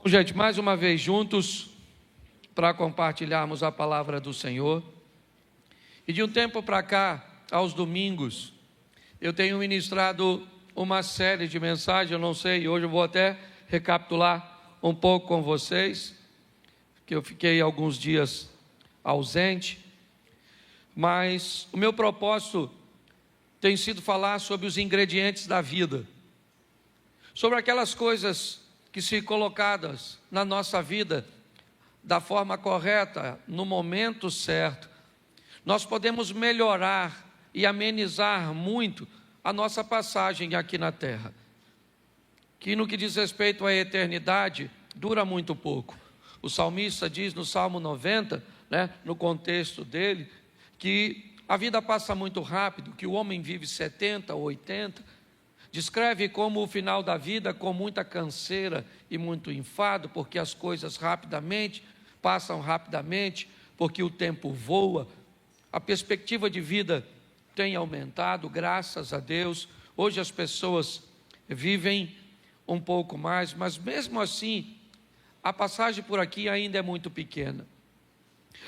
Bom, gente, mais uma vez juntos para compartilharmos a palavra do Senhor. E de um tempo para cá, aos domingos, eu tenho ministrado uma série de mensagens, eu não sei, hoje eu vou até recapitular um pouco com vocês, que eu fiquei alguns dias ausente, mas o meu propósito tem sido falar sobre os ingredientes da vida, sobre aquelas coisas que, se colocadas na nossa vida da forma correta, no momento certo, nós podemos melhorar e amenizar muito a nossa passagem aqui na terra, que no que diz respeito à eternidade, dura muito pouco. O salmista diz no Salmo 90, no contexto dele, que a vida passa muito rápido, que o homem vive 70 ou 80, descreve como o final da vida com muita canseira e muito enfado, porque as coisas passam rapidamente, porque o tempo voa. A perspectiva de vida tem aumentado, graças a Deus. Hoje as pessoas vivem um pouco mais, mas mesmo assim, a passagem por aqui ainda é muito pequena.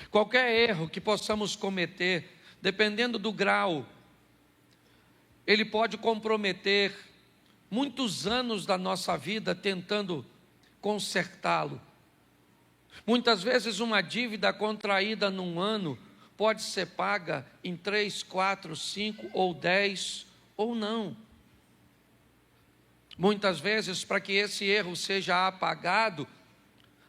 Qualquer erro que possamos cometer, dependendo do grau, ele pode comprometer muitos anos da nossa vida tentando consertá-lo. Muitas vezes uma dívida contraída num ano pode ser paga em 3, 4, 5 ou 10 ou não. Muitas vezes, para que esse erro seja apagado,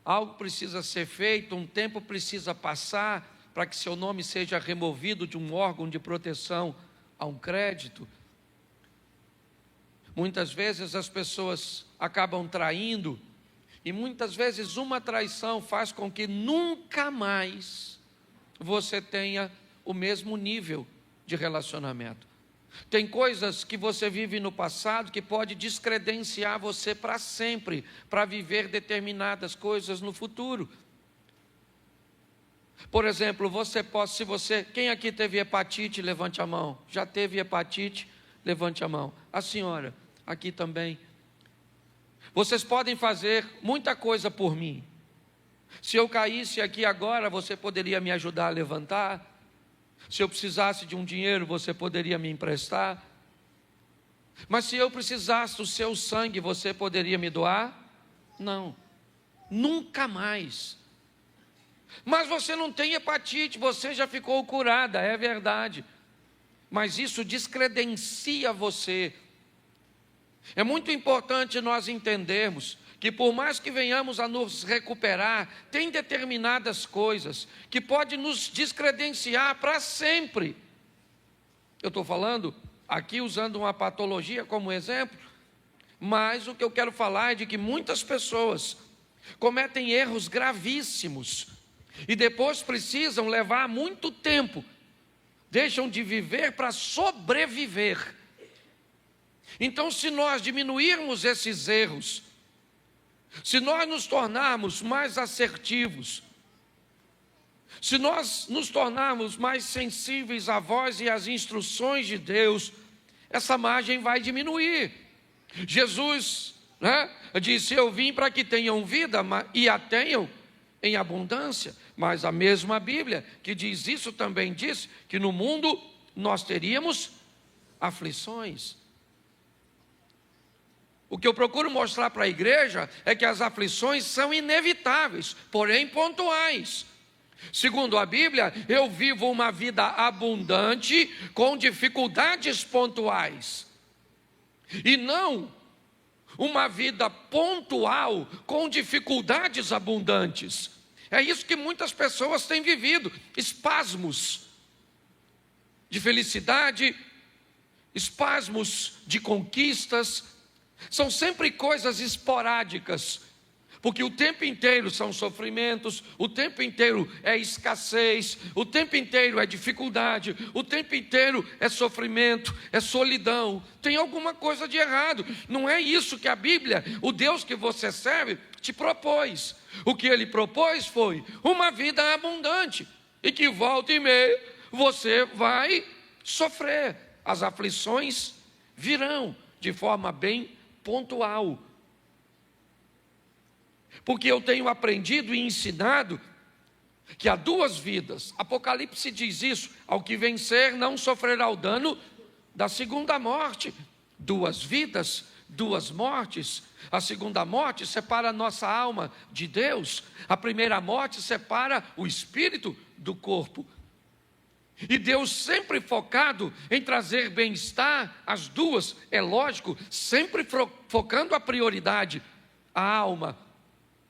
algo precisa ser feito, um tempo precisa passar para que seu nome seja removido de um órgão de proteção a um crédito. Muitas vezes as pessoas acabam traindo, e muitas vezes uma traição faz com que nunca mais você tenha o mesmo nível de relacionamento. Tem coisas que você vive no passado que pode descredenciar você para sempre, para viver determinadas coisas no futuro. Por exemplo, quem aqui teve hepatite, levante a mão. Já teve hepatite? Levante a mão. A senhora, aqui também. Vocês podem fazer muita coisa por mim. Se eu caísse aqui agora, você poderia me ajudar a levantar? Se eu precisasse de um dinheiro, você poderia me emprestar? Mas se eu precisasse do seu sangue, você poderia me doar? Não, nunca mais. Mas você não tem hepatite, você já ficou curada, é verdade. Mas isso descredencia você. É muito importante nós entendermos que, por mais que venhamos a nos recuperar, tem determinadas coisas que podem nos descredenciar para sempre. Eu estou falando aqui usando uma patologia como exemplo, mas o que eu quero falar é de que muitas pessoas cometem erros gravíssimos e depois precisam levar muito tempo, deixam de viver para sobreviver. Então, se nós diminuirmos esses erros, se nós nos tornarmos mais assertivos, se nós nos tornarmos mais sensíveis à voz e às instruções de Deus, essa margem vai diminuir. Jesus disse: eu vim para que tenham vida e a tenham em abundância. Mas a mesma Bíblia que diz isso também diz que no mundo nós teríamos aflições. O que eu procuro mostrar para a igreja é que as aflições são inevitáveis, porém pontuais. Segundo a Bíblia, eu vivo uma vida abundante com dificuldades pontuais, e não uma vida pontual com dificuldades abundantes. É isso que muitas pessoas têm vivido, espasmos de felicidade, espasmos de conquistas. São sempre coisas esporádicas, porque o tempo inteiro são sofrimentos, o tempo inteiro é escassez, o tempo inteiro é dificuldade, o tempo inteiro é sofrimento, é solidão. Tem alguma coisa de errado. Não é isso que a Bíblia, o Deus que você serve, te propôs. O que Ele propôs foi uma vida abundante, e que volta e meia você vai sofrer. As aflições virão de forma bem pontual. Porque eu tenho aprendido e ensinado que há duas vidas. Apocalipse diz isso: ao que vencer não sofrerá o dano da segunda morte. Duas vidas, duas mortes. A segunda morte separa a nossa alma de Deus. A primeira morte separa o espírito do corpo. E Deus sempre focado em trazer bem-estar, as duas, é lógico, sempre focando a prioridade, a alma.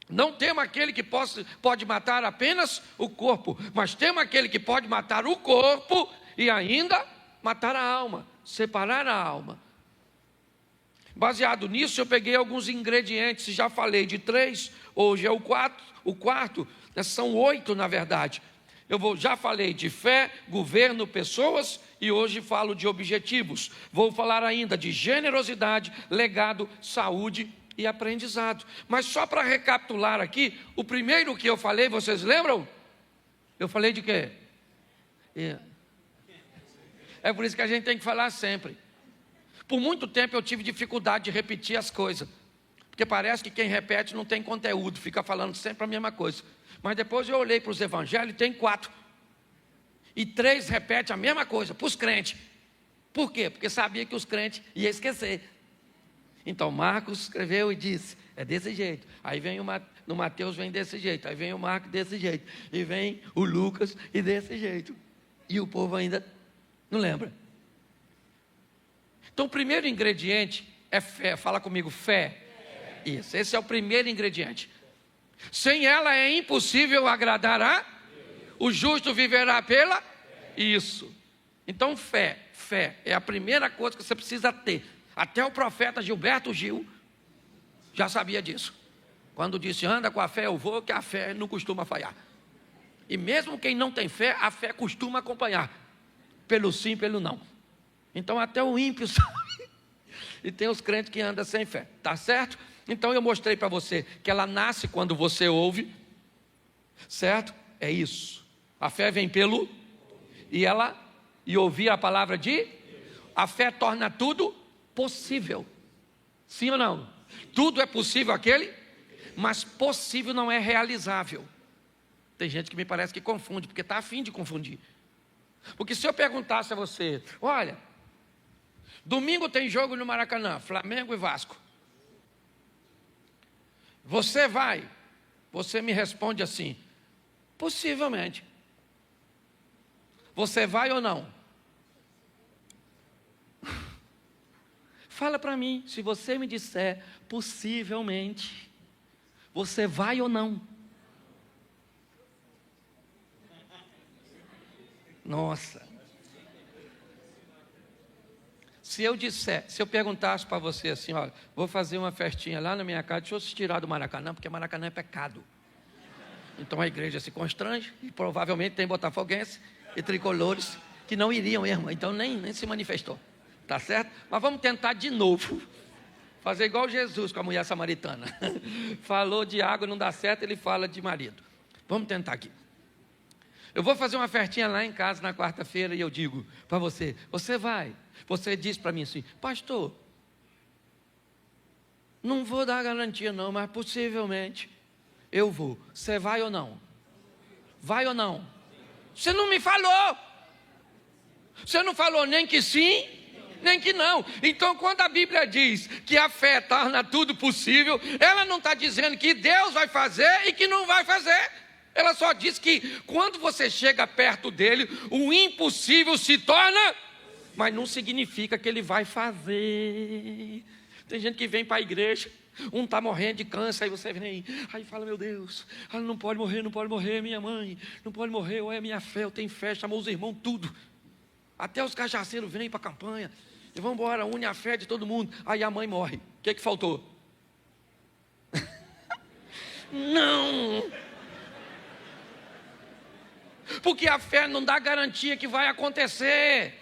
Não temos aquele que pode matar apenas o corpo, mas temos aquele que pode matar o corpo e ainda matar a alma, separar a alma. Baseado nisso, eu peguei alguns ingredientes, já falei de 3, hoje é o quarto, são 8 na verdade. Já falei de fé, governo, pessoas e hoje falo de objetivos. Vou falar ainda de generosidade, legado, saúde e aprendizado. Mas só para recapitular aqui, o primeiro que eu falei, vocês lembram? Eu falei de quê? É por isso que a gente tem que falar sempre. Por muito tempo eu tive dificuldade de repetir as coisas, porque parece que quem repete não tem conteúdo, fica falando sempre a mesma coisa. Mas depois eu olhei para os evangelhos e tem 4. E 3 repete a mesma coisa para os crentes. Por quê? Porque sabia que os crentes iam esquecer. Então Marcos escreveu e disse, é desse jeito. Aí vem no Mateus vem desse jeito. Aí vem o Marcos desse jeito. E vem o Lucas e desse jeito. E o povo ainda não lembra. Então o primeiro ingrediente é fé. Fala comigo, fé. Isso, esse é o primeiro ingrediente. Sem ela é impossível agradar a o justo viverá pela isso. Então fé é a primeira coisa que você precisa ter. Até o profeta Gilberto Gil já sabia disso. Quando disse, anda com a fé eu vou, que a fé não costuma falhar. E mesmo quem não tem fé, a fé costuma acompanhar. Pelo sim, pelo não. Então até o ímpio sabe. E tem os crentes que andam sem fé, tá certo? Então eu mostrei para você que ela nasce quando você ouve, certo? É isso. A fé vem pelo e ouvir a palavra de a fé torna tudo possível. Sim ou não? Tudo é possível aquele, mas possível não é realizável. Tem gente que me parece que confunde, porque está a fim de confundir. Porque se eu perguntasse a você, olha, domingo tem jogo no Maracanã, Flamengo e Vasco. Você vai? Você me responde assim, possivelmente. Você vai ou não? Fala para mim, se você me disser, possivelmente, você vai ou não? Nossa. Se eu perguntasse para você assim, olha, vou fazer uma festinha lá na minha casa, deixa eu se tirar do Maracanã, porque Maracanã é pecado. Então a igreja se constrange, e provavelmente tem botafoguense e tricolores que não iriam mesmo, então nem se manifestou, tá certo? Mas vamos tentar de novo, fazer igual Jesus com a mulher samaritana. Falou de água, não dá certo, ele fala de marido. Vamos tentar aqui. Eu vou fazer uma festinha lá em casa na quarta-feira e eu digo para você, você vai? Você diz para mim assim, pastor, não vou dar garantia não, mas possivelmente eu vou. Você vai ou não? Vai ou não? Você não me falou. Você não falou nem que sim, nem que não. Então quando a Bíblia diz que a fé torna tudo possível, ela não está dizendo que Deus vai fazer e que não vai fazer. Ela só diz que quando você chega perto dele, o impossível se torna, mas não significa que ele vai fazer. Tem gente que vem para a igreja, um está morrendo de câncer, aí você vem, aí fala, meu Deus, não pode morrer, minha mãe, não pode morrer, ou é minha fé, eu tenho fé, chamou os irmãos, tudo. Até os cajaceiros vêm para a campanha, e vão embora, une a fé de todo mundo, aí a mãe morre. O que faltou? Não! Porque a fé não dá garantia que vai acontecer.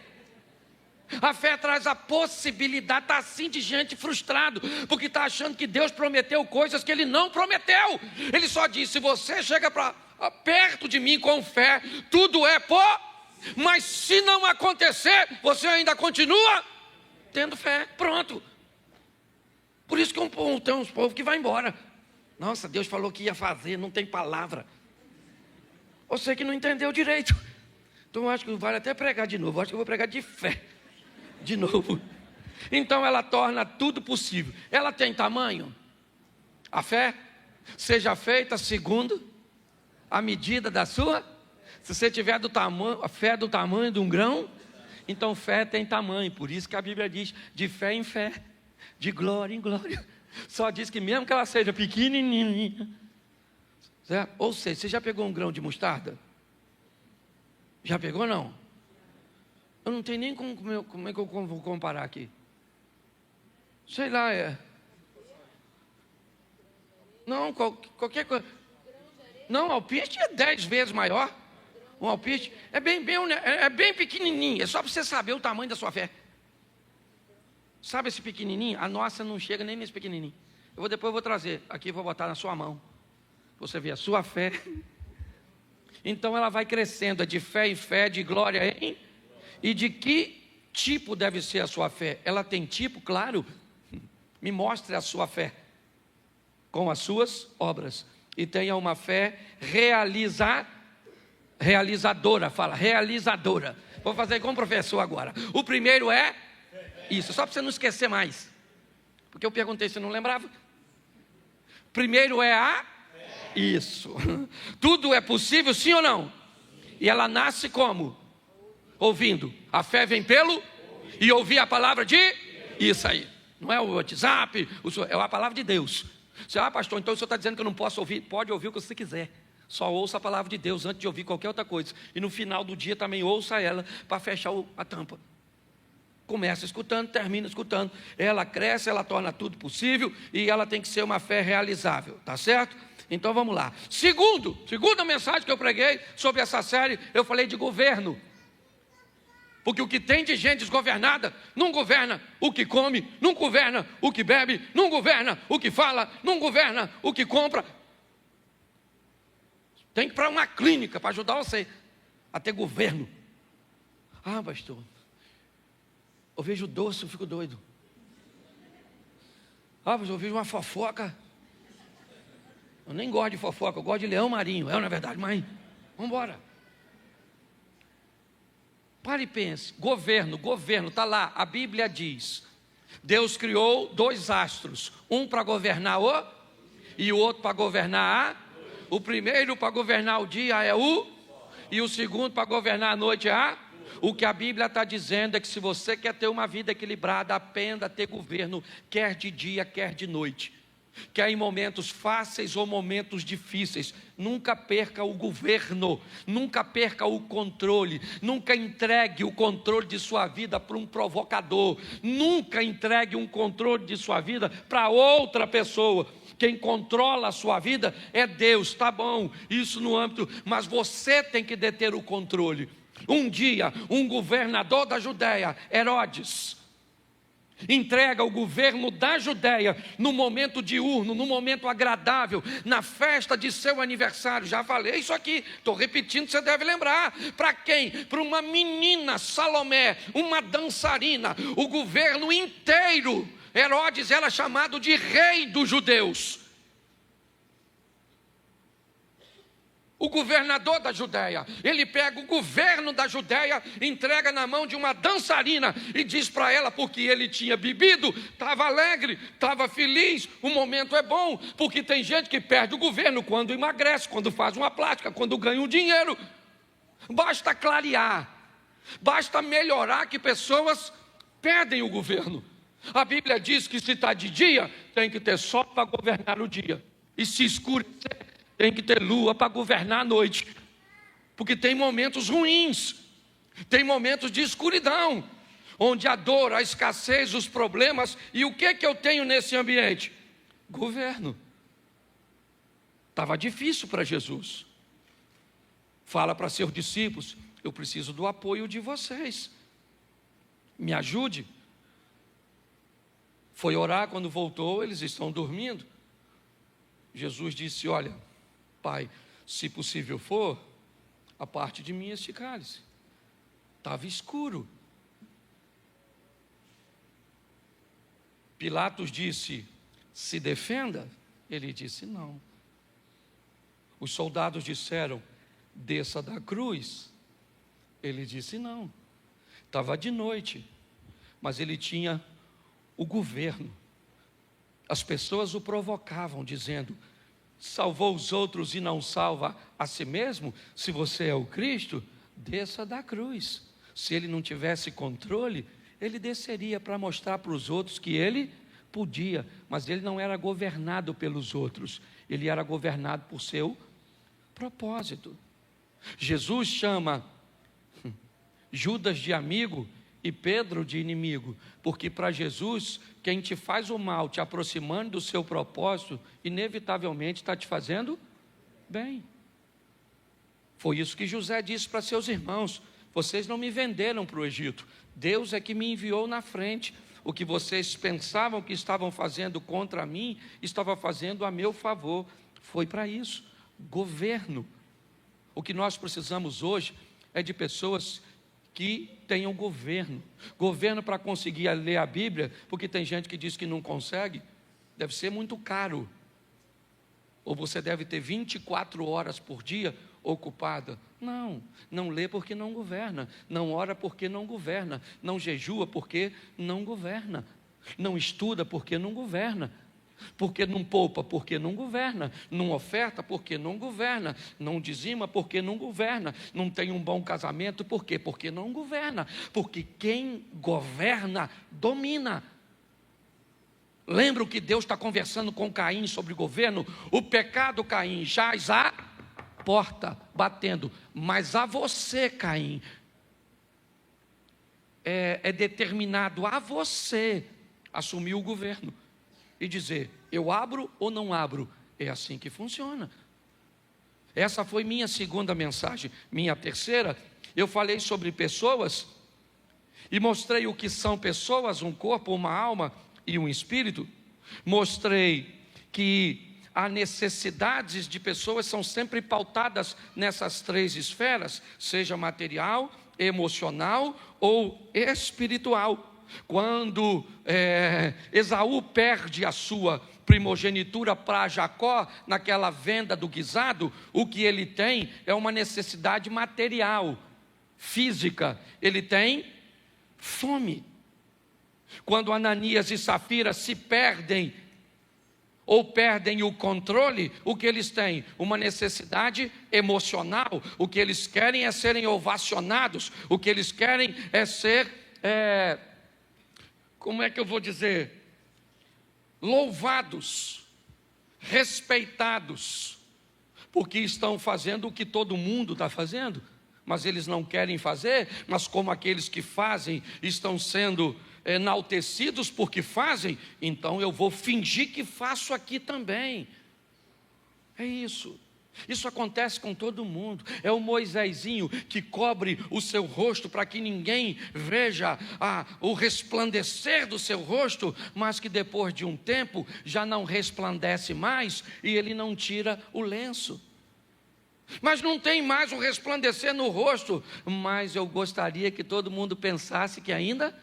A fé traz a possibilidade, está assim de gente frustrado, porque está achando que Deus prometeu coisas que Ele não prometeu. Ele só disse, se você chega perto de mim com fé, tudo é mas se não acontecer, você ainda continua tendo fé, pronto. Por isso que tem uns povos que vai embora. Nossa, Deus falou que ia fazer, não tem palavra. Você que não entendeu direito. Então eu acho que vale até pregar de novo. Eu acho que eu vou pregar de fé. De novo. Então ela torna tudo possível. Ela tem tamanho? A fé? Seja feita segundo a medida da sua. Se você tiver a fé do tamanho de um grão, então fé tem tamanho. Por isso que a Bíblia diz de fé em fé, de glória em glória. Só diz que mesmo que ela seja pequenininha, certo? Ou seja, você já pegou um grão de mostarda? Já pegou, não? Eu não tenho nem como é que eu vou comparar aqui. Sei lá, não, qualquer coisa. Não, o alpiste é 10 vezes maior. Um alpiste é bem pequenininho. É só para você saber o tamanho da sua fé. Sabe esse pequenininho? A nossa não chega nem nesse pequenininho. Depois eu vou trazer. Aqui vou botar na sua mão. Você vê a sua fé. Então ela vai crescendo de fé em fé, de glória em. E de que tipo deve ser a sua fé? Ela tem tipo, claro. Me mostre a sua fé com as suas obras. E tenha uma fé realizadora. Fala, realizadora. Vou fazer como professor agora. O primeiro é isso, só para você não esquecer mais. Porque eu perguntei, você não lembrava? Primeiro é isso. Tudo é possível, sim ou não? E ela nasce como? Ouvindo. A fé vem pelo e ouvir a palavra de isso aí. Não é o WhatsApp, é a palavra de Deus. Você, pastor, então o senhor está dizendo que eu não posso ouvir? Pode ouvir o que você quiser. Só ouça a palavra de Deus antes de ouvir qualquer outra coisa. E no final do dia também ouça ela para fechar a tampa. Começa escutando, termina escutando. Ela cresce, ela torna tudo possível e ela tem que ser uma fé realizável, tá certo? Então vamos lá. Segunda mensagem que eu preguei sobre essa série, eu falei de governo. Porque o que tem de gente desgovernada, não governa o que come, não governa o que bebe, não governa o que fala, não governa o que compra. Tem que ir para uma clínica para ajudar você a ter governo. Pastor, eu vejo doce, eu fico doido. Pastor, eu vejo uma fofoca. Eu nem gosto de fofoca, eu gosto de leão marinho. Não é verdade, mãe? Vamos embora. Pare e pense, governo, está lá, a Bíblia diz, Deus criou 2 astros, um para governar e o outro para governar o primeiro para governar o dia é e o segundo para governar a noite é O que a Bíblia está dizendo é que se você quer ter uma vida equilibrada, aprenda a ter governo, quer de dia, quer de noite. Quer em momentos fáceis ou momentos difíceis, nunca perca o governo, nunca perca o controle, nunca entregue o controle de sua vida para um provocador, nunca entregue um controle de sua vida para outra pessoa. Quem controla a sua vida é Deus, tá bom, isso no âmbito, mas você tem que deter o controle. Um dia, um governador da Judéia, Herodes, entrega o governo da Judéia no momento diurno, no momento agradável, na festa de seu aniversário. Já falei isso aqui, estou repetindo, você deve lembrar. Para quem? Para uma menina, Salomé, uma dançarina. O governo inteiro, Herodes era chamado de rei dos judeus. O governador da Judéia, ele pega o governo da Judéia, entrega na mão de uma dançarina e diz para ela, porque ele tinha bebido, estava alegre, estava feliz, o momento é bom, porque tem gente que perde o governo quando emagrece, quando faz uma plástica, quando ganha um dinheiro. Basta clarear, basta melhorar que pessoas perdem o governo. A Bíblia diz que se está de dia, tem que ter sol para governar o dia, e se escurecer, tem que ter lua para governar a noite, porque tem momentos ruins, tem momentos de escuridão, onde a dor, a escassez, os problemas, e o que eu tenho nesse ambiente? Governo. Estava difícil para Jesus. Fala para seus discípulos, eu preciso do apoio de vocês, me ajude. Foi orar, quando voltou, eles estão dormindo. Jesus disse, olha, Pai, se possível for, a parte de mim este cálice. Estava escuro. Pilatos disse, se defenda. Ele disse: não. Os soldados disseram: desça da cruz. Ele disse: não. Estava de noite, mas ele tinha o governo. As pessoas o provocavam, dizendo: salvou os outros e não salva a si mesmo? Se você é o Cristo, desça da cruz. Se ele não tivesse controle, ele desceria para mostrar para os outros que ele podia, mas ele não era governado pelos outros, ele era governado por seu propósito. Jesus chama Judas de amigo e Pedro de inimigo, porque para Jesus, quem te faz o mal, te aproximando do seu propósito, inevitavelmente está te fazendo bem. Foi isso que José disse para seus irmãos: vocês não me venderam para o Egito, Deus é que me enviou na frente. O que vocês pensavam que estavam fazendo contra mim, estava fazendo a meu favor. Foi para isso. Governo. O que nós precisamos hoje é de pessoas que tenham governo. Governo para conseguir ler a Bíblia, porque tem gente que diz que não consegue. Deve ser muito caro. Ou você deve ter 24 horas por dia ocupada. Não lê porque não governa, não ora porque não governa, não jejua porque não governa, não estuda porque não governa, porque não poupa porque não governa, não oferta porque não governa, não dizima porque não governa, não tem um bom casamento porque não governa, porque quem governa domina. Lembra que Deus está conversando com Caim sobre governo? O pecado, Caim, jaz à porta, batendo, mas a você, Caim, é determinado a você assumir o governo e dizer: eu abro ou não abro. É assim que funciona. Essa foi minha segunda mensagem. Minha terceira, eu falei sobre pessoas e mostrei o que são pessoas: um corpo, uma alma e um espírito. Mostrei que as necessidades de pessoas são sempre pautadas nessas três esferas, seja material, emocional ou espiritual. Quando Esaú perde a sua primogenitura para Jacó, naquela venda do guisado, o que ele tem é uma necessidade material, física. Ele tem fome. Quando Ananias e Safira se perdem, ou perdem o controle, o que eles têm? Uma necessidade emocional. O que eles querem é serem ovacionados, o que eles querem é ser, como é que eu vou dizer? Louvados, respeitados, porque estão fazendo o que todo mundo está fazendo, mas eles não querem fazer. Mas como aqueles que fazem estão sendo enaltecidos porque fazem, então eu vou fingir que faço aqui também. É isso. Isso acontece com todo mundo. É o Moisésinho que cobre o seu rosto para que ninguém veja o resplandecer do seu rosto, mas que depois de um tempo já não resplandece mais e ele não tira o lenço. Mas não tem mais o resplandecer no rosto. Mas eu gostaria que todo mundo pensasse que ainda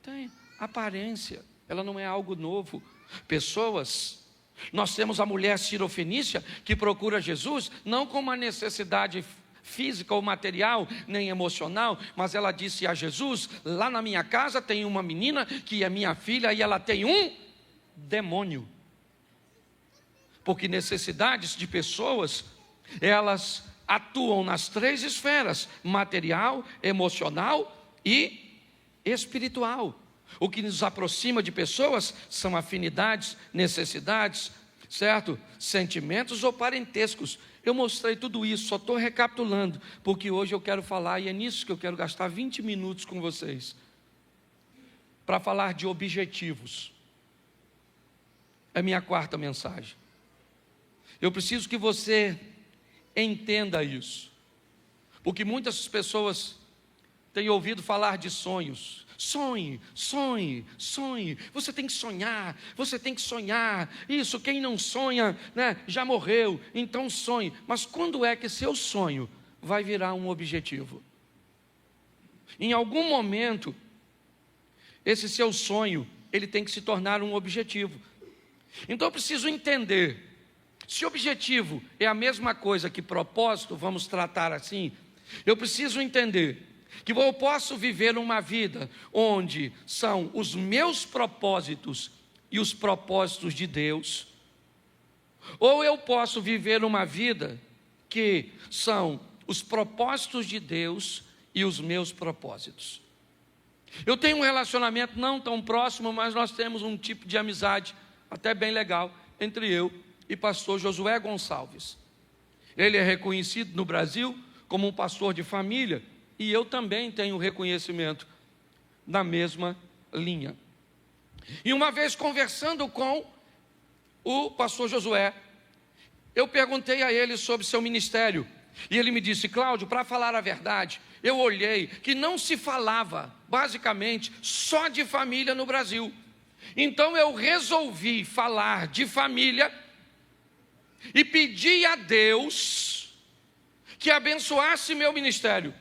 tem aparência. Ela não é algo novo. Pessoas, nós temos a mulher cirofenícia que procura Jesus não com uma necessidade física ou material, nem emocional, mas ela disse a Jesus: lá na minha casa tem uma menina que é minha filha e ela tem um demônio. Porque necessidades de pessoas, elas atuam nas três esferas: material, emocional e espiritual. O que nos aproxima de pessoas são afinidades, necessidades, certo? Sentimentos ou parentescos. Eu mostrei tudo isso, só estou recapitulando, porque hoje eu quero falar, e é nisso que eu quero gastar 20 minutos com vocês, para falar de objetivos. É minha quarta mensagem. Eu preciso que você entenda isso, porque muitas pessoas têm ouvido falar de sonhos. Sonhe, sonhe, sonhe. Você tem que sonhar, você tem que sonhar. Isso, quem não sonha, né, já morreu. Então sonhe. Mas quando é que seu sonho vai virar um objetivo? Em algum momento, esse seu sonho, ele tem que se tornar um objetivo. Então eu preciso entender, se objetivo é a mesma coisa que propósito, vamos tratar assim, eu preciso entender que eu posso viver uma vida onde são os meus propósitos e os propósitos de Deus, ou eu posso viver uma vida que são os propósitos de Deus e os meus propósitos. Eu tenho um relacionamento não tão próximo, mas nós temos um tipo de amizade até bem legal entre eu e pastor Josué Gonçalves. Ele é reconhecido no Brasil como um pastor de família, e eu também tenho reconhecimento na mesma linha. E uma vez conversando com o pastor Josué, eu perguntei a ele sobre seu ministério, e ele me disse: Cláudio, para falar a verdade, eu olhei que não se falava, basicamente, só de família no Brasil. Então eu resolvi falar de família e pedi a Deus que abençoasse meu ministério.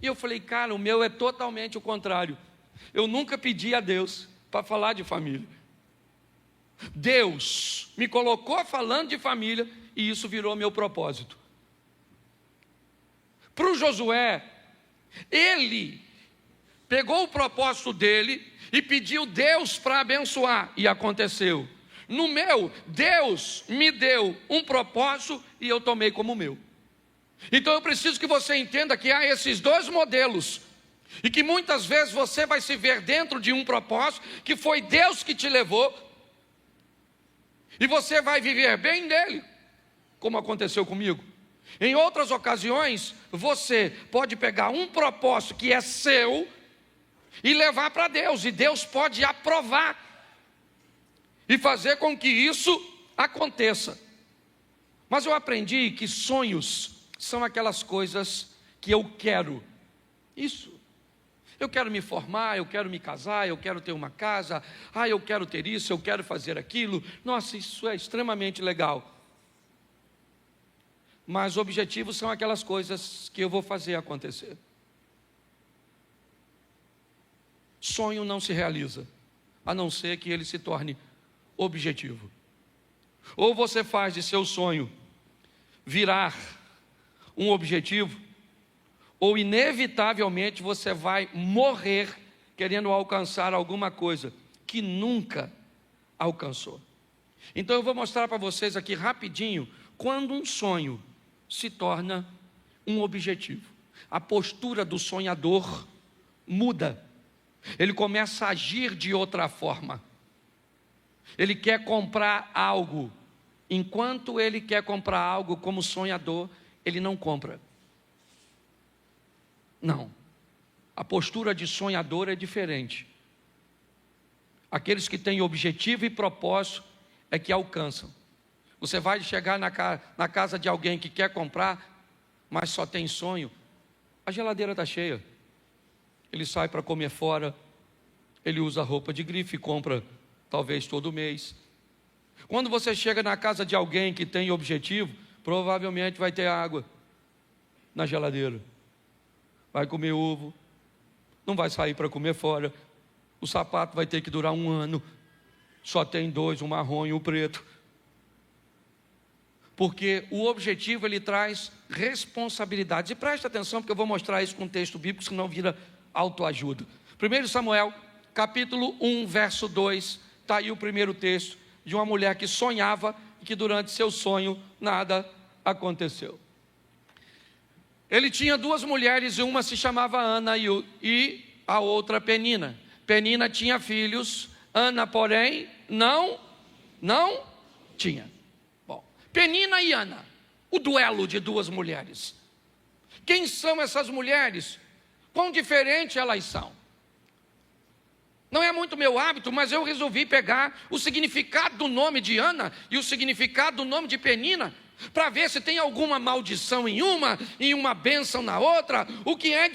E eu falei: cara, o meu é totalmente o contrário. Eu nunca pedi a Deus para falar de família. Deus me colocou falando de família e isso virou meu propósito. Para o Josué, ele pegou o propósito dele e pediu Deus para abençoar, e aconteceu. No meu, Deus me deu um propósito e eu tomei como meu. Então eu preciso que você entenda que há esses dois modelos, e que muitas vezes você vai se ver dentro de um propósito que foi Deus que te levou, e você vai viver bem nele, como aconteceu comigo. Em outras ocasiões, você pode pegar um propósito que é seu e levar para Deus, e Deus pode aprovar e fazer com que isso aconteça. Mas eu aprendi que sonhos são aquelas coisas que eu quero. Isso. Eu quero me formar, eu quero me casar, eu quero ter uma casa, eu quero ter isso, eu quero fazer aquilo. Nossa, isso é extremamente legal. Mas objetivos são aquelas coisas que eu vou fazer acontecer. Sonho não se realiza, a não ser que ele se torne objetivo. Ou você faz de seu sonho virar um objetivo, ou inevitavelmente você vai morrer querendo alcançar alguma coisa que nunca alcançou. Então eu vou mostrar para vocês aqui rapidinho quando um sonho se torna um objetivo. A postura do sonhador muda. Ele começa a agir de outra forma. Ele quer comprar algo. Enquanto ele quer comprar algo como sonhador, ele não compra. Não. A postura de sonhador é diferente. Aqueles que têm objetivo e propósito é que alcançam. Você vai chegar na casa de alguém que quer comprar, mas só tem sonho. A geladeira está cheia. Ele sai para comer fora. Ele usa roupa de grife e compra talvez todo mês. Quando você chega na casa de alguém que tem objetivo, provavelmente vai ter água na geladeira. Vai comer ovo. Não vai sair para comer fora. O sapato vai ter que durar 1 ano. Só tem 2, um marrom e um preto. Porque o objetivo, ele traz responsabilidades. E preste atenção, porque eu vou mostrar isso com um texto bíblico, senão vira autoajuda. 1 Samuel, capítulo 1, verso 2, está aí o primeiro texto de uma mulher que sonhava e que durante seu sonho nada aconteceu. Ele tinha 2 mulheres, e uma se chamava Ana e a outra Penina. Penina tinha filhos, Ana, porém, não tinha. Penina e Ana, o duelo de 2 mulheres. Quem são essas mulheres? Quão diferentes elas são? Não é muito meu hábito, mas eu resolvi pegar o significado do nome de Ana e o significado do nome de Penina, para ver se tem alguma maldição em uma e uma bênção na outra, o que é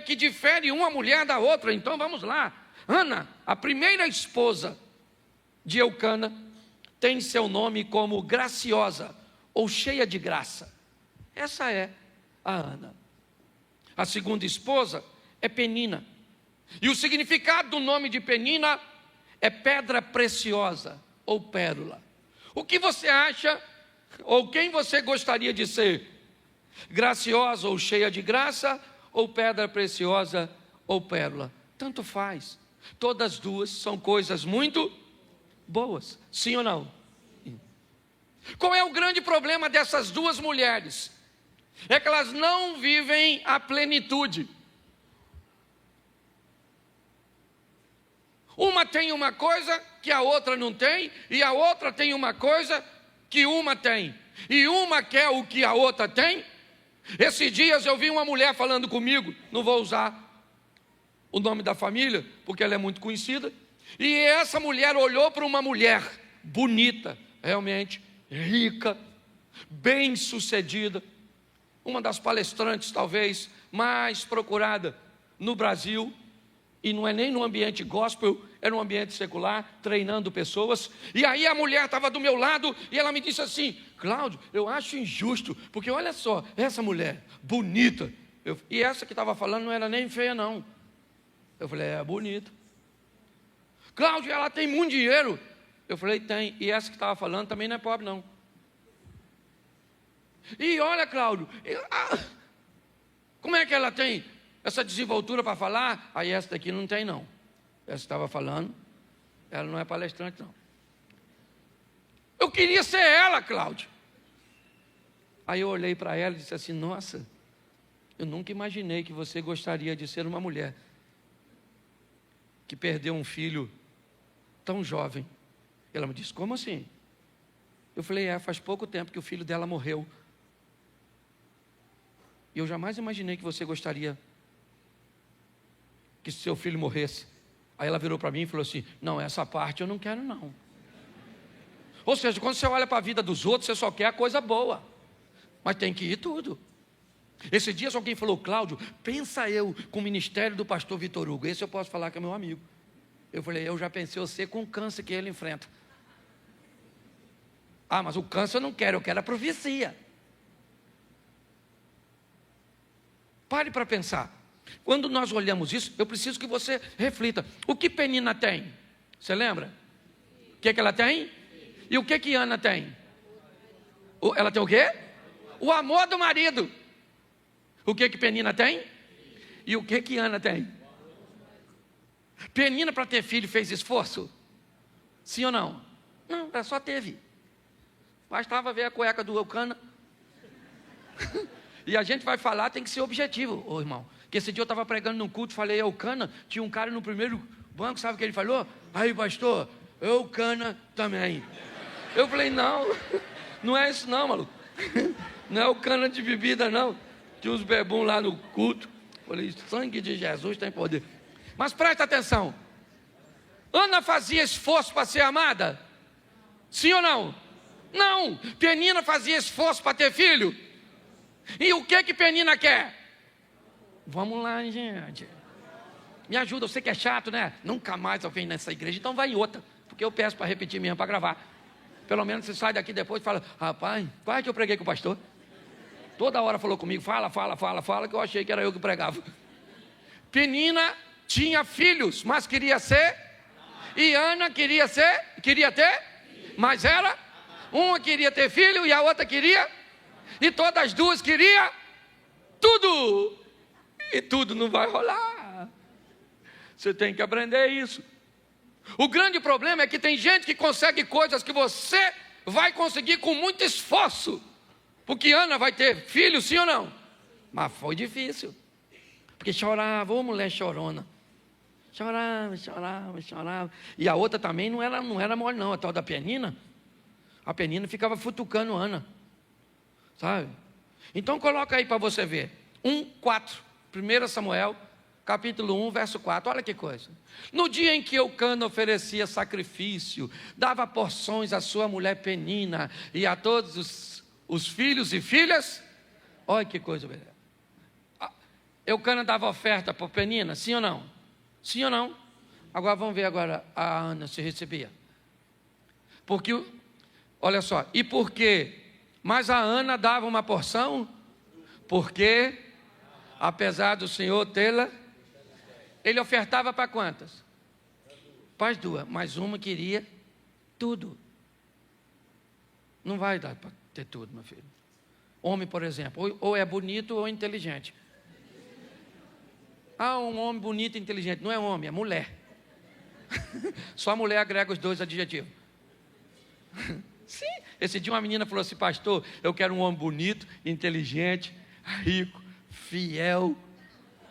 que difere uma mulher da outra. Então vamos lá. Ana, a primeira esposa de Eucana, tem seu nome como graciosa, ou cheia de graça. Essa é a Ana. A segunda esposa é Penina. E o significado do nome de Penina é pedra preciosa, ou pérola? O que você acha, ou quem você gostaria de ser? Graciosa ou cheia de graça, ou pedra preciosa ou pérola? Tanto faz. Todas duas são coisas muito boas, sim ou não? Qual é o grande problema dessas duas mulheres? É que elas não vivem a plenitude. Uma tem uma coisa que a outra não tem, e a outra tem uma coisa que uma tem, e uma quer o que a outra tem. Esses dias eu vi uma mulher falando comigo, não vou usar o nome da família, porque ela é muito conhecida, e essa mulher olhou para uma mulher bonita, realmente, rica, bem-sucedida, uma das palestrantes talvez mais procurada no Brasil, e não é nem no ambiente gospel, é no ambiente secular, treinando pessoas. E aí a mulher estava do meu lado e ela me disse assim: Cláudio, eu acho injusto, porque olha só, essa mulher bonita, e essa que estava falando não era nem feia não. Eu falei, é bonita. Cláudio, ela tem muito dinheiro. Eu falei, tem. E essa que estava falando também não é pobre não. E olha, Cláudio, como é que ela tem essa desenvoltura para falar? Aí essa daqui não tem não. Essa estava falando, ela não é palestrante não. Eu queria ser ela, Cláudio. Aí eu olhei para ela e disse assim: nossa, eu nunca imaginei que você gostaria de ser uma mulher que perdeu um filho tão jovem. Ela me disse, como assim? Eu falei, faz pouco tempo que o filho dela morreu. E eu jamais imaginei que você gostaria que seu filho morresse. Aí ela virou para mim e falou assim: não, essa parte eu não quero não. Ou seja, quando você olha para a vida dos outros, você só quer a coisa boa, mas tem que ir tudo. Esse dia alguém falou: Cláudio, pensa eu com o ministério do pastor Vitor Hugo. Esse eu posso falar que é meu amigo. Eu falei, eu já pensei você com o câncer que ele enfrenta. Ah, mas o câncer eu não quero, eu quero a profecia. Pare para pensar. Quando nós olhamos isso, eu preciso que você reflita. O que Penina tem? Você lembra? O que ela tem? E o que Ana tem? Ela tem o quê? O amor do marido. O que Penina tem? E o que Ana tem? Penina, para ter filho, fez esforço? Sim ou não? Não, ela só teve. Bastava ver a cueca do Eucana. E a gente vai falar, tem que ser objetivo, ô irmão. Que esse dia eu estava pregando num culto, falei Eucana, tinha um cara no primeiro banco, sabe o que ele falou? Aí, pastor, Eucana também. Eu falei, não, não é isso não, maluco. Não é Eucana de bebida não. Tinha uns bebum lá no culto. Falei, sangue de Jesus tem poder. Mas presta atenção. Ana fazia esforço para ser amada? Sim ou não? Não. Penina fazia esforço para ter filho? E o que Penina quer? Vamos lá, gente. Me ajuda, eu sei que é chato, né? Nunca mais eu venho nessa igreja, então vai em outra. Porque eu peço para repetir mesmo, para gravar. Pelo menos você sai daqui depois e fala, rapaz, quase que eu preguei com o pastor. Toda hora falou comigo, fala, que eu achei que era eu que pregava. Penina tinha filhos, mas queria ser. E Ana queria ter, mas era. Uma queria ter filho e a outra queria. E todas as duas queriam tudo. E tudo não vai rolar. Você tem que aprender isso. O grande problema é que tem gente que consegue coisas que você vai conseguir com muito esforço. Porque Ana vai ter filho, sim ou não? Mas foi difícil. Porque chorava, ô mulher chorona. Chorava. E a outra também não era mole não, a tal da Penina. A Penina ficava futucando Ana. Sabe? Então coloca aí para você ver. 1:4. 1 Samuel, capítulo 1, verso 4. Olha que coisa. No dia em que Eucana oferecia sacrifício, dava porções à sua mulher Penina e a todos os filhos e filhas. Olha que coisa. Eucana dava oferta para Penina, sim ou não? Sim ou não? Agora vamos ver agora a Ana se recebia. Porque, olha só, e por quê? Mas a Ana dava uma porção, porque, apesar do Senhor tê-la, ele ofertava para quantas? Para as duas, mas uma queria tudo. Não vai dar para ter tudo, meu filho. Homem, por exemplo, ou é bonito ou é inteligente. Ah, um homem bonito e inteligente. Não é homem, é mulher. Só a mulher agrega os dois adjetivos. Sim. Esse dia uma menina falou assim: pastor, eu quero um homem bonito, inteligente, rico, fiel,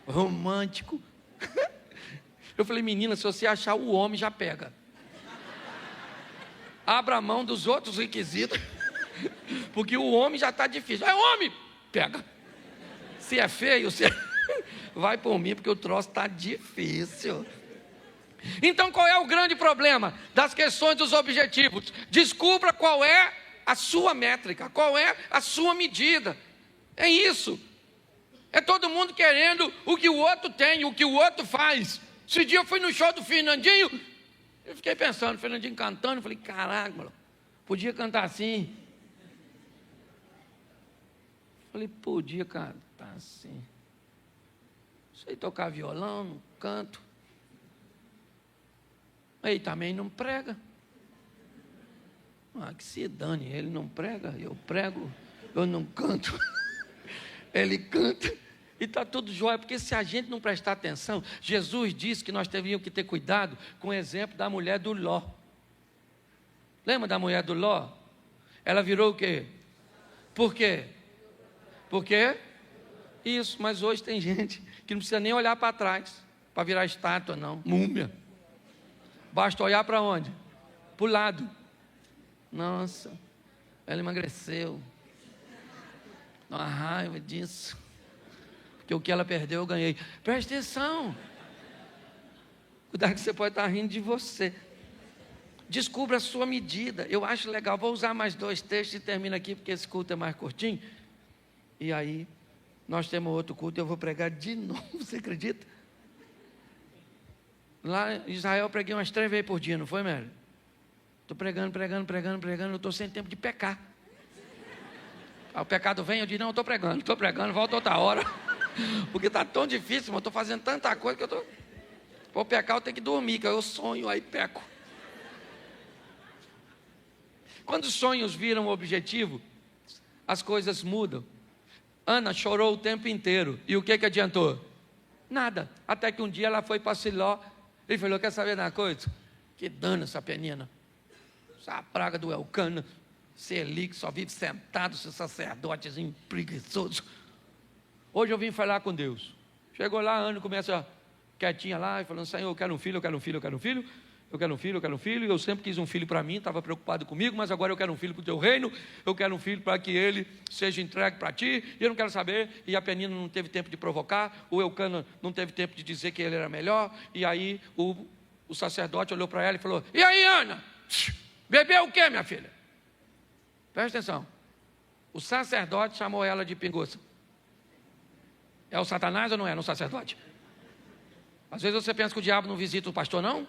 romântico. Eu falei: menina, se você achar o homem, já pega. Abra a mão dos outros requisitos, porque o homem já está difícil. É homem, pega. Se é feio, vai por mim, porque o troço está difícil. Então, qual é o grande problema das questões dos objetivos? Descubra qual é a sua métrica, qual é a sua medida. É isso. É todo mundo querendo o que o outro tem, o que o outro faz. Esse dia eu fui no show do Fernandinho, eu fiquei pensando, o Fernandinho cantando, eu falei: caraca, mano, podia cantar assim. Falei: podia cantar assim. Sei tocar violão, não canto. Ele também não prega. Ah, que se dane, ele não prega, eu prego, eu não canto. Ele canta e está tudo jóia, porque se a gente não prestar atenção, Jesus disse que nós deveríamos que ter cuidado com o exemplo da mulher do Ló. Lembra da mulher do Ló? Ela virou o quê? Por quê? Por quê? Isso, mas hoje tem gente que não precisa nem olhar para trás, para virar estátua não, múmia. Basta olhar para onde? Para o lado. Nossa, ela emagreceu. Uma raiva disso. Porque o que ela perdeu eu ganhei. Presta atenção. Cuidado que você pode estar rindo de você. Descubra a sua medida. Eu acho legal. Vou usar mais 2 textos e termino aqui, porque esse culto é mais curtinho. E aí, nós temos outro culto e eu vou pregar de novo. Você acredita? Lá em Israel eu preguei umas 3 vezes por dia, não foi, Mary? Estou pregando, eu estou sem tempo de pecar. Aí o pecado vem, eu digo: não, eu estou pregando, volta outra hora. Porque está tão difícil, eu estou fazendo tanta coisa que eu estou... Para pecar eu tenho que dormir, que eu sonho, aí peco. Quando os sonhos viram o objetivo, as coisas mudam. Ana chorou o tempo inteiro, e o que adiantou? Nada, até que um dia ela foi para Siló. Ele falou: quer saber de uma coisa? Que dano essa penina, essa praga do Elcana, esse Eli que só vive sentado, esse sacerdotezinho preguiçoso. Hoje eu vim falar com Deus. Chegou lá, a Ana começa quietinha lá, e falando: Senhor, eu quero um filho, eu quero um filho, eu quero um filho. Eu quero um filho, eu quero um filho. Eu sempre quis um filho para mim, estava preocupado comigo, mas agora eu quero um filho para o teu reino. Eu quero um filho para que ele seja entregue para ti. E eu não quero saber. E a penina não teve tempo de provocar. O Elcana não teve tempo de dizer que ele era melhor. E aí o sacerdote olhou para ela e falou: e aí, Ana? Bebeu o quê, minha filha? Presta atenção. O sacerdote chamou ela de pinguça. É o Satanás ou não é? No sacerdote? Às vezes você pensa que o diabo não visita o pastor, não?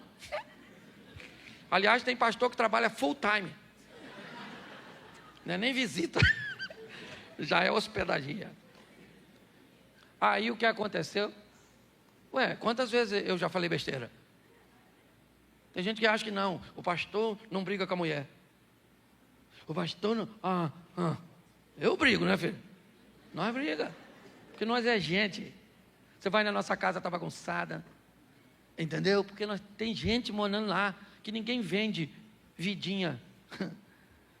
Aliás, tem pastor que trabalha full time. Não é nem visita. Já é hospedaria. Aí o que aconteceu? Ué, quantas vezes eu já falei besteira? Tem gente que acha que não. O pastor não briga com a mulher. O pastor não... Eu brigo, né, filho? Nós briga. Porque nós é gente. Você vai na nossa casa, está bagunçada. Entendeu? Porque tem gente morando lá que ninguém vende vidinha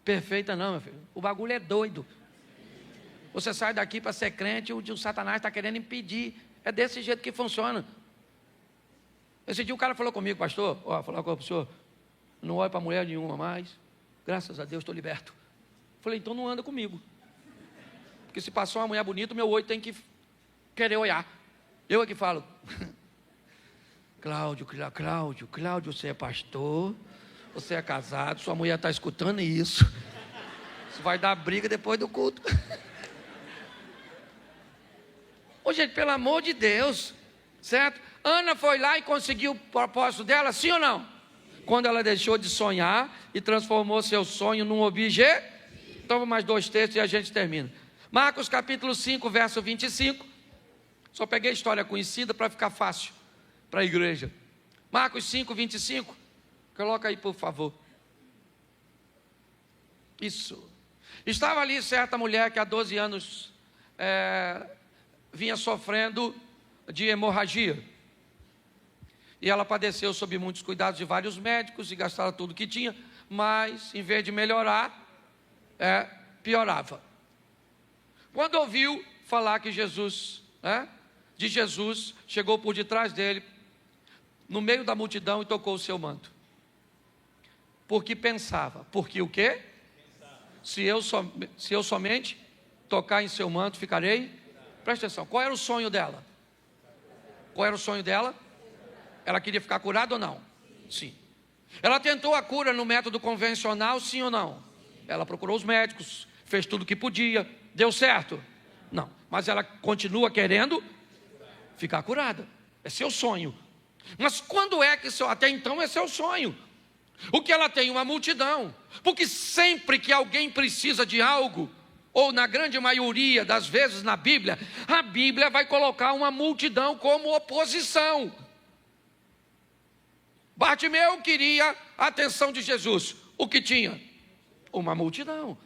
perfeita não, meu filho. O bagulho é doido. Você sai daqui para ser crente, o Satanás está querendo impedir. É desse jeito que funciona. Esse dia o cara falou comigo: pastor, falar com o senhor, não olho para mulher nenhuma mais. Graças a Deus estou liberto. Falei: então não anda comigo. Porque se passou uma mulher bonita, meu olho tem que querer olhar. Eu é que falo: Cláudio, você é pastor, você é casado, sua mulher está escutando isso. Isso vai dar briga depois do culto. Ô gente, pelo amor de Deus, certo? Ana foi lá e conseguiu o propósito dela, sim ou não? Quando ela deixou de sonhar e transformou seu sonho num objeto. Então, mais 2 textos e a gente termina. Marcos capítulo 5, verso 25. Só peguei a história conhecida para ficar fácil para a igreja. Marcos 5, 25. Coloca aí, por favor. Isso. Estava ali certa mulher que há 12 anos vinha sofrendo de hemorragia. E ela padeceu sob muitos cuidados de vários médicos e gastava tudo que tinha, mas em vez de melhorar, piorava. Quando ouviu falar que Jesus, chegou por detrás dele, no meio da multidão, e tocou o seu manto. Porque pensava, porque o quê? Se eu somente tocar em seu manto, ficarei? Presta atenção, qual era o sonho dela? Qual era o sonho dela? Ela queria ficar curada ou não? Sim. Ela tentou a cura no método convencional, sim ou não? Ela procurou os médicos, fez tudo o que podia, deu certo? Não, mas ela continua querendo ficar curada, é seu sonho. Mas quando é que até então é seu sonho? O que ela tem? Uma multidão, porque sempre que alguém precisa de algo, ou na grande maioria das vezes na Bíblia, a Bíblia vai colocar uma multidão como oposição. Bartimeu queria a atenção de Jesus, o que tinha? Uma multidão.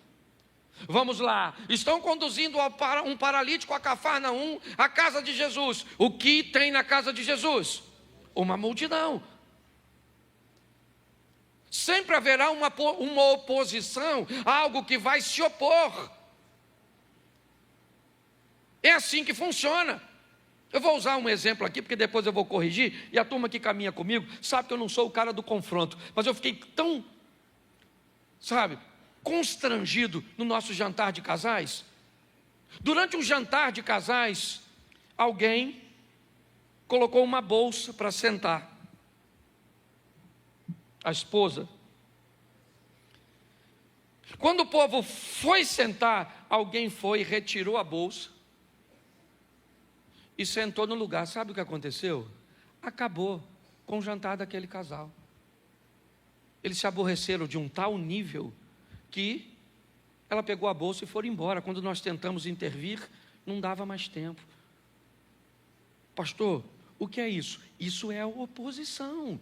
Vamos lá, estão conduzindo um paralítico a Cafarnaum, a casa de Jesus. O que tem na casa de Jesus? Uma multidão. Sempre haverá uma oposição, algo que vai se opor. É assim que funciona. Eu vou usar um exemplo aqui, porque depois eu vou corrigir, e a turma que caminha comigo sabe que eu não sou o cara do confronto, mas eu fiquei tão, constrangido no nosso jantar de casais. Durante um jantar de casais, alguém colocou uma bolsa para sentar. A esposa. Quando o povo foi sentar, alguém foi e retirou a bolsa e sentou no lugar. Sabe o que aconteceu? Acabou com o jantar daquele casal. Eles se aborreceram de um tal nível que ela pegou a bolsa e foi embora. Quando nós tentamos intervir, não dava mais tempo. Pastor, o que é isso? Isso é a oposição.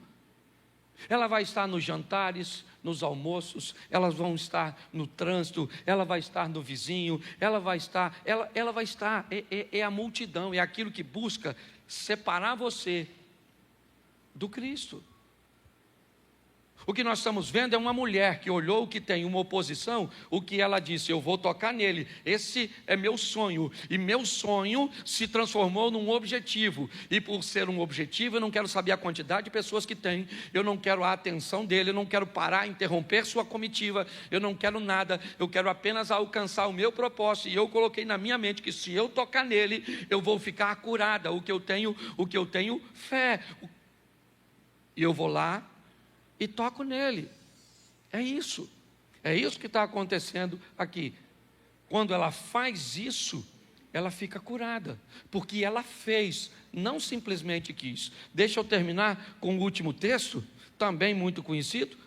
Ela vai estar nos jantares, nos almoços, elas vão estar no trânsito, ela vai estar no vizinho, ela vai estar, é a multidão, é aquilo que busca separar você do Cristo. O que nós estamos vendo é uma mulher que olhou o que tem uma oposição, o que ela disse: eu vou tocar nele, esse é meu sonho, e meu sonho se transformou num objetivo, e por ser um objetivo eu não quero saber a quantidade de pessoas que tem, eu não quero a atenção dele, eu não quero parar, interromper sua comitiva, eu não quero nada, eu quero apenas alcançar o meu propósito, e eu coloquei na minha mente que se eu tocar nele, eu vou ficar curada, o que eu tenho fé, e eu vou lá e toco nele. É isso que está acontecendo aqui. Quando ela faz isso, ela fica curada, porque ela fez, não simplesmente quis. Deixa eu terminar com o último texto, também muito conhecido.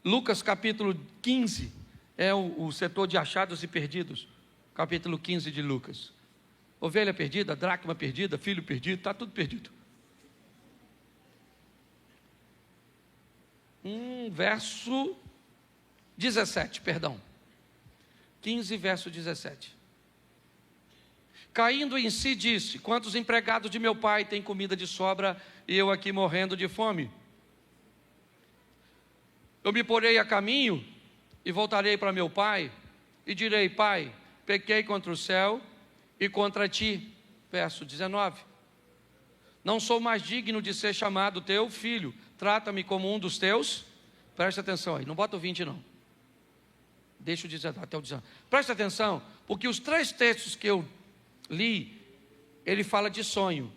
Lucas capítulo 15, é o setor de achados e perdidos. Capítulo 15 de Lucas. Ovelha perdida, dracma perdida, filho perdido, está tudo perdido. Verso 17, perdão. 15, verso 17. Caindo em si, disse: quantos empregados de meu pai têm comida de sobra e eu aqui morrendo de fome? Eu me porei a caminho e voltarei para meu pai e direi: pai, pequei contra o céu e contra ti. Verso 19. Não sou mais digno de ser chamado teu filho, trata-me como um dos teus. Presta atenção aí, não bota o 20 não. Deixa o 19, até o 19. Presta atenção, porque os 3 textos que eu li, ele fala de sonho.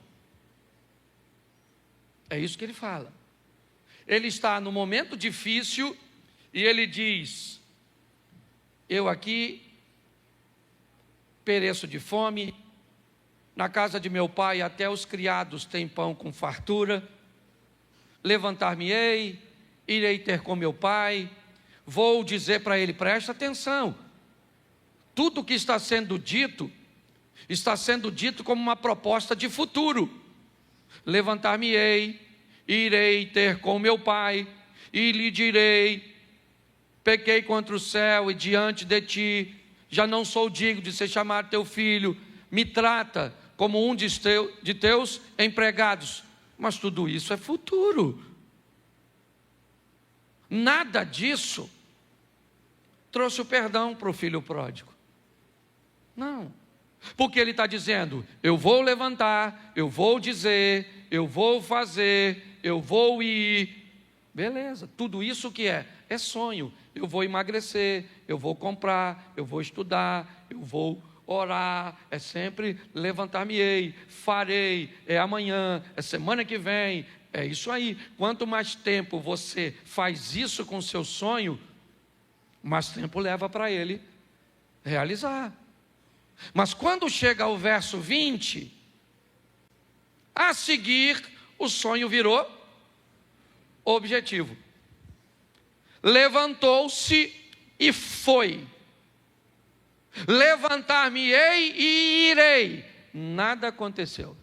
É isso que ele fala. Ele está no momento difícil e ele diz: eu aqui pereço de fome, na casa de meu pai até os criados têm pão com fartura. Levantar-me-ei, irei ter com meu pai, vou dizer para ele, presta atenção, tudo que está sendo dito como uma proposta de futuro. Levantar-me-ei, irei ter com meu pai, e lhe direi, pequei contra o céu e diante de ti, já não sou digno de ser chamado teu filho, me trata como um de teus empregados. Mas tudo isso é futuro. Nada disso trouxe o perdão para o filho pródigo. Não. Porque ele está dizendo, eu vou levantar, eu vou dizer, eu vou fazer, eu vou ir. Beleza, tudo isso que é sonho. Eu vou emagrecer, eu vou comprar, eu vou estudar, eu vou orar, é sempre levantar-me-ei, farei, é amanhã, é semana que vem, é isso aí. Quanto mais tempo você faz isso com o seu sonho, mais tempo leva para ele realizar. Mas quando chega ao verso 20, a seguir o sonho virou objetivo. Levantou-se e foi. Levantar-me-ei e irei. Nada aconteceu.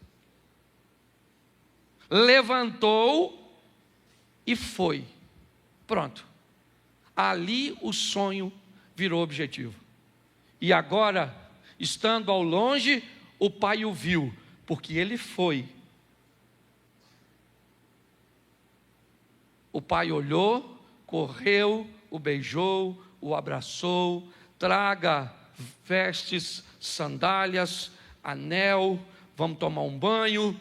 Levantou e foi. Pronto. Ali o sonho virou objetivo. E agora, estando ao longe, o pai o viu, porque ele foi. O pai olhou, correu, o beijou, o abraçou, traga vestes, sandálias, anel, vamos tomar um banho,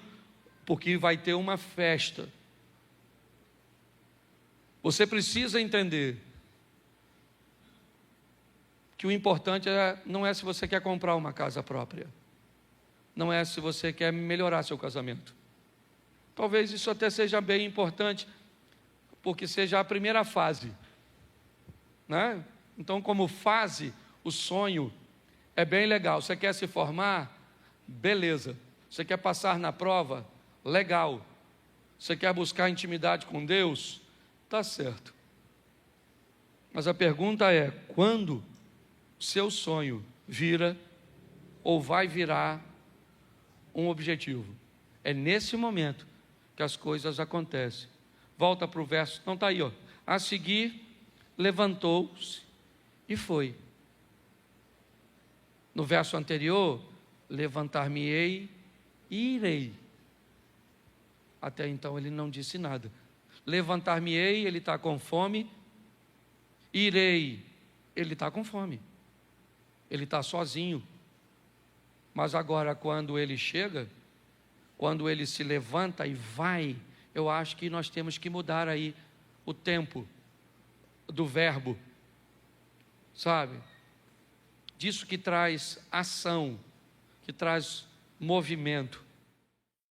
porque vai ter uma festa. Você precisa entender que o importante não é se você quer comprar uma casa própria, não é se você quer melhorar seu casamento. Talvez isso até seja bem importante, porque seja a primeira fase, né? Então, como fase, o sonho é bem legal. Você quer se formar? Beleza. Você quer passar na prova? Legal. Você quer buscar intimidade com Deus? Tá certo. Mas a pergunta é, quando seu sonho vira ou vai virar um objetivo? É nesse momento que as coisas acontecem. Volta para o verso, não está aí, ó. A seguir, levantou-se e foi. No verso anterior, levantar-me-ei e irei. Até então ele não disse nada. Levantar-me-ei, ele está com fome. Irei, ele está com fome. Ele está sozinho. Mas agora, quando ele chega, quando ele se levanta e vai, eu acho que nós temos que mudar aí o tempo do verbo, sabe? Disso que traz ação, que traz movimento.